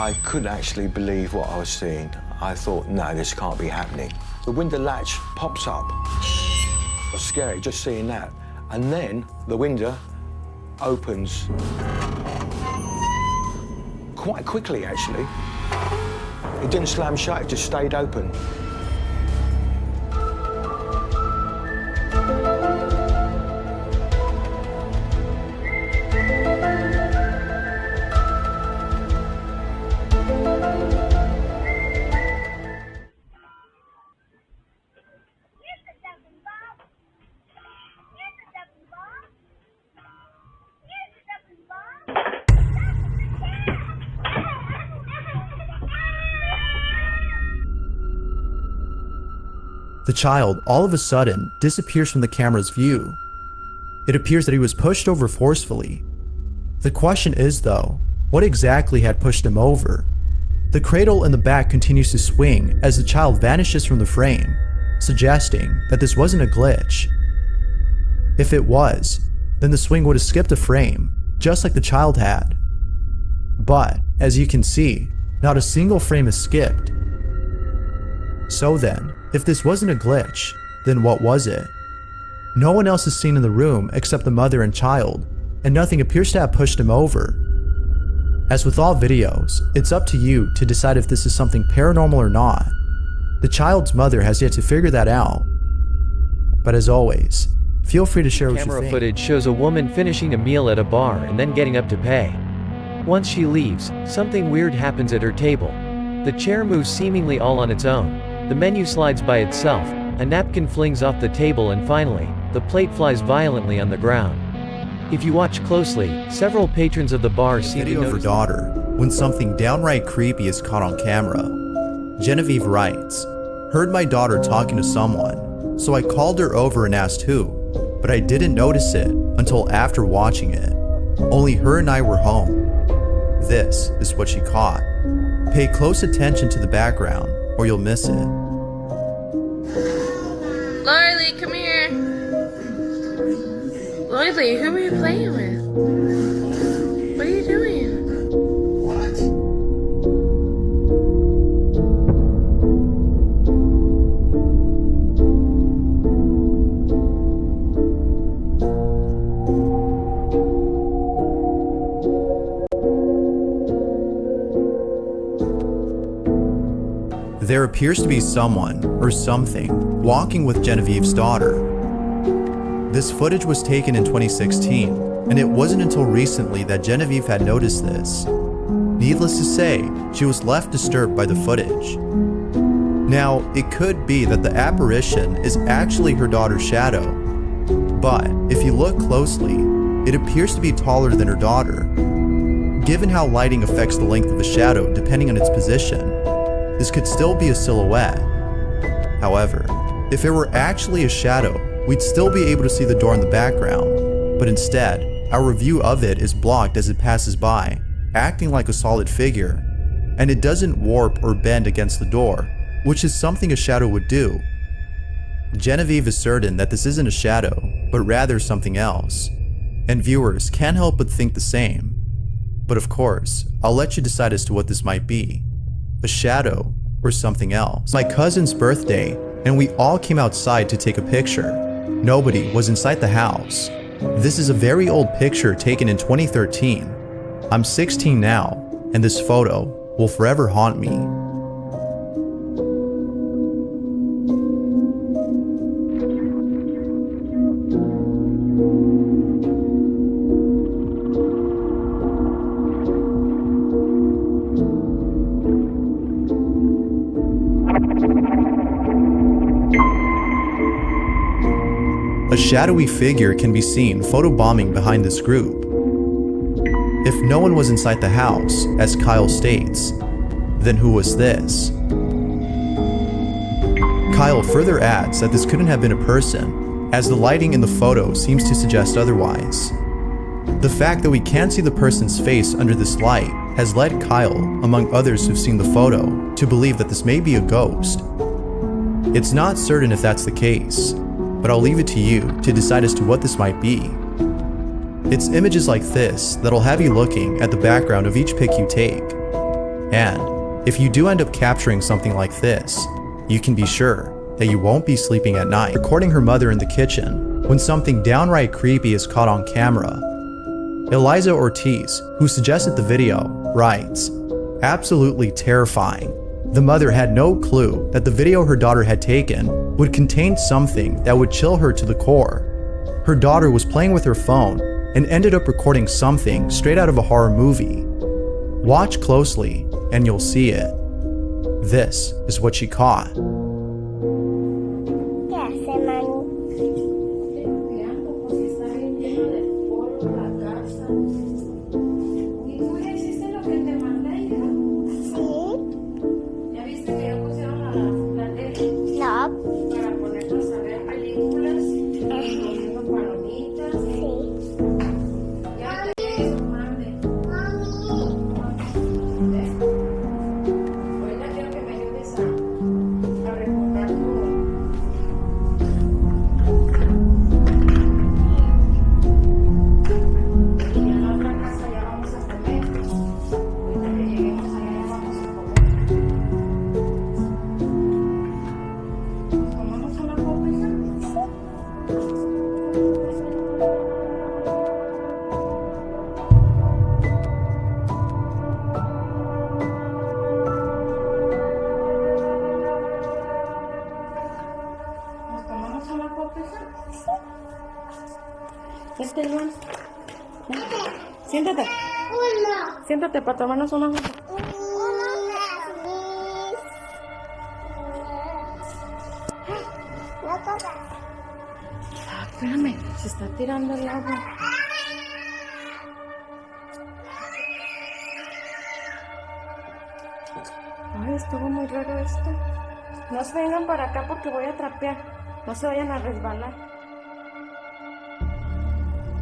I couldn't actually believe what I was seeing. I thought, no, this can't be happening. The window latch pops up. It was scary just seeing that. And then the window opens quite quickly, actually. It didn't slam shut, it just stayed open. The child, all of a sudden, disappears from the camera's view. It appears that he was pushed over forcefully. The question is, though, what exactly had pushed him over? The cradle in the back continues to swing as the child vanishes from the frame, suggesting that this wasn't a glitch. If it was, then the swing would have skipped a frame, just like the child had. But, as you can see, not a single frame is skipped. So then, if this wasn't a glitch, then what was it? No one else is seen in the room except the mother and child, and nothing appears to have pushed him over. As with all videos, it's up to you to decide if this is something paranormal or not. The child's mother has yet to figure that out. But as always, feel free to share what you think. Camera footage shows a woman finishing a meal at a bar and then getting up to pay. Once she leaves, something weird happens at her table. The chair moves seemingly all on its own. The menu slides by itself, a napkin flings off the table, and finally, the plate flies violently on the ground. If you watch closely, several patrons of the bar seem to notice her daughter when something downright creepy is caught on camera. Genevieve writes, "Heard my daughter talking to someone, so I called her over and asked who, but I didn't notice it until after watching it. Only her and I were home. This is what she caught. Pay close attention to the background, or you'll miss it." Lorelei, come here. Lorelei, who are you playing with? What are you doing? There appears to be someone, or something, walking with Genevieve's daughter. This footage was taken in 2016, and it wasn't until recently that Genevieve had noticed this. Needless to say, she was left disturbed by the footage. Now, it could be that the apparition is actually her daughter's shadow, but if you look closely, it appears to be taller than her daughter. Given how lighting affects the length of a shadow depending on its position, this could still be a silhouette. However, if it were actually a shadow, we'd still be able to see the door in the background, but instead, our view of it is blocked as it passes by, acting like a solid figure, and it doesn't warp or bend against the door, which is something a shadow would do. Genevieve is certain that this isn't a shadow, but rather something else, and viewers can't help but think the same. But of course, I'll let you decide as to what this might be. A shadow, or something else. My cousin's birthday, and we all came outside to take a picture. Nobody was inside the house. This is a very old picture taken in 2013. I'm 16 now, and this photo will forever haunt me. A shadowy figure can be seen photobombing behind this group. If no one was inside the house, as Kyle states, then who was this? Kyle further adds that this couldn't have been a person, as the lighting in the photo seems to suggest otherwise. The fact that we can't see the person's face under this light has led Kyle, among others who've seen the photo, to believe that this may be a ghost. It's not certain if that's the case, but I'll leave it to you to decide as to what this might be. It's images like this that'll have you looking at the background of each pic you take. And if you do end up capturing something like this, you can be sure that you won't be sleeping at night. Recording her mother in the kitchen when something downright creepy is caught on camera. Eliza Ortiz, who suggested the video, writes, "Absolutely terrifying. The mother had no clue that the video her daughter had taken would contain something that would chill her to the core. Her daughter was playing with her phone and ended up recording something straight out of a horror movie. Watch closely and you'll see it. This is what she caught." ¿Qué hace, mami? Limpiando porque está bien lleno de polvo la casa. ¿Y tú ya hiciste lo que te mandé, hija? Sí. ¿Ya viste que ya pusieron la tele No. para ponernos a ver películas? Comiendo palomitas. Sí. Ya te mande. ¿Ves? Ahorita quiero que me ayudes a recordar todo. Y en la otra casa ya vamos a comer. Ahorita que lleguemos allá ya vamos a comer. ¿Nos tomamos una copa, hija? ¿Nos tomamos una copa, hija? Vente, Luan. Siéntate. Uno. Siéntate para tomarnos una copa. Una cosa. Espérame, se está tirando el agua. Ay, estuvo muy raro esto. No se vengan para acá porque voy a trapear. No se vayan a resbalar.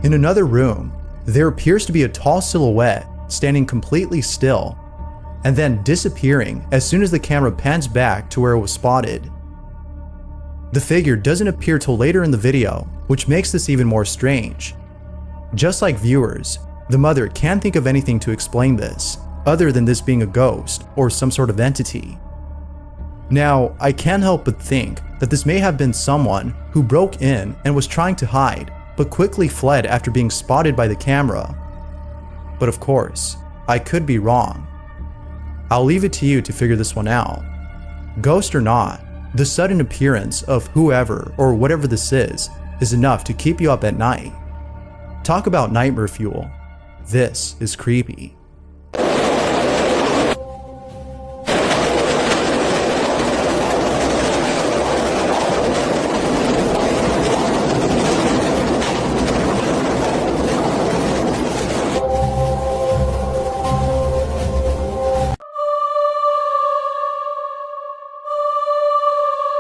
In another room, there appears to be a tall silhouette standing completely still, and then disappearing as soon as the camera pans back to where it was spotted. The figure doesn't appear till later in the video, which makes this even more strange. Just like viewers, the mother can't think of anything to explain this, other than this being a ghost or some sort of entity. Now, I can't help but think that this may have been someone who broke in and was trying to hide, but quickly fled after being spotted by the camera. But of course, I could be wrong. I'll leave it to you to figure this one out. Ghost or not, the sudden appearance of whoever or whatever this is enough to keep you up at night. Talk about nightmare fuel. This is creepy.